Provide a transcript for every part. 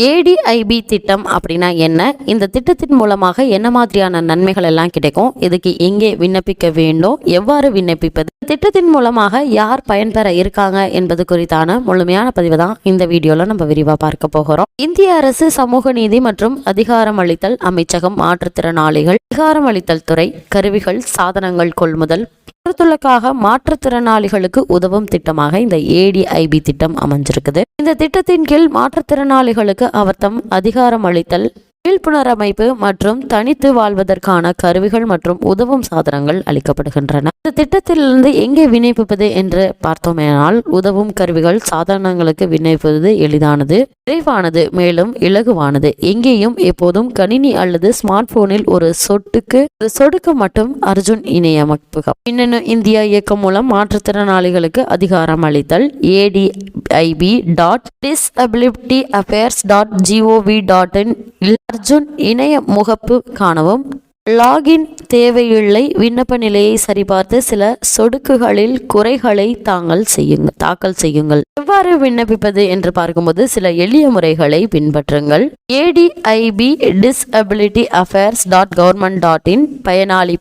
ATIP திட்டம் அப்படின்னா என்ன? இந்த திட்டத்தின் மூலமாக என்ன மாதிரியான நன்மைகள் எல்லாம் கிடைக்கும்? இதுக்கு எங்கே விண்ணப்பிக்க வேண்டும்? எவ்வாறு விண்ணப்பிப்பது? திட்டத்தின் மூலமாக யார் பயன்பெற இருக்காங்க என்பது குறித்தான முழுமையான பதிவு தான் இந்த வீடியோல நம்ம விரிவா பார்க்க போகிறோம். இந்திய அரசு சமூக நீதி மற்றும் அதிகாரமளித்தல் அமைச்சகம் மாற்றுத்திறனாளிகள் அதிகாரமளித்தல் துறை கருவிகள் சாதனங்கள் கொள்முதல் பொறுத்துள்ளக்காக மாற்றுத்திறனாளிகளுக்கு உதவும் திட்டமாக இந்த ஏடிஐபி திட்டம் அமைஞ்சிருக்குது. இந்த திட்டத்தின் கீழ் மாற்றுத்திறனாளிகளுக்கு அவர் தம் அதிகாரம் அளித்தல் விழிப்புணரமைப்பு மற்றும் தனித்து வாழ்வதற்கான கருவிகள் மற்றும் உதவும் சாதனங்கள் அளிக்கப்படுகின்றன. இந்த திட்டத்திலிருந்து எங்கே விண்ணப்பிப்பது என்று பார்த்தோமேனால் உதவும் கருவிகள் சாதனங்களுக்கு விண்ணப்பிப்பது எளிதானது, விரைவானது, மேலும் இலகுவானது. எங்கேயும் எப்போதும் கணினி அல்லது ஸ்மார்ட் போனில் ஒரு சொடுக்கு மட்டும் அர்ஜுன் இணையமைப்பு மின்னணு இந்தியா இயக்கம் மூலம் மாற்றுத்திறனாளிகளுக்கு அதிகாரம் அளித்தல் ADIB.disabilityaffairs.gov.in அர்ஜுன் இணைய முகப்பு காணவும். லாகின் தேவையில்லை. விண்ணப்ப நிலையை சரிபார்த்து சில சொடுக்குகளில் குறைகளை தாக்கல் செய்யுங்கள். எவ்வாறு விண்ணப்பிப்பது என்று பார்க்கும்போது சில எளிய முறைகளை பின்பற்றுங்கள். ADIB.disabilityaffairs.government.in பயனாளி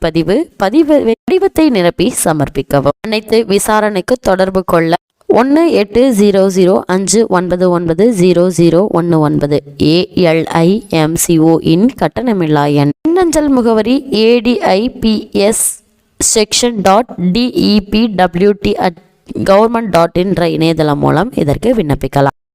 படிவத்தை நிரப்பி சமர்ப்பிக்கவும். அனைத்து விசாரணைக்கு தொடர்பு கொள்ள 18005990019 ALIMCO இன் கட்டணமில்லா எண். மின்னஞ்சல் முகவரி ADIPS section.depwt@government.in இணையதளம் மூலம் இதற்கு விண்ணப்பிக்கலாம்.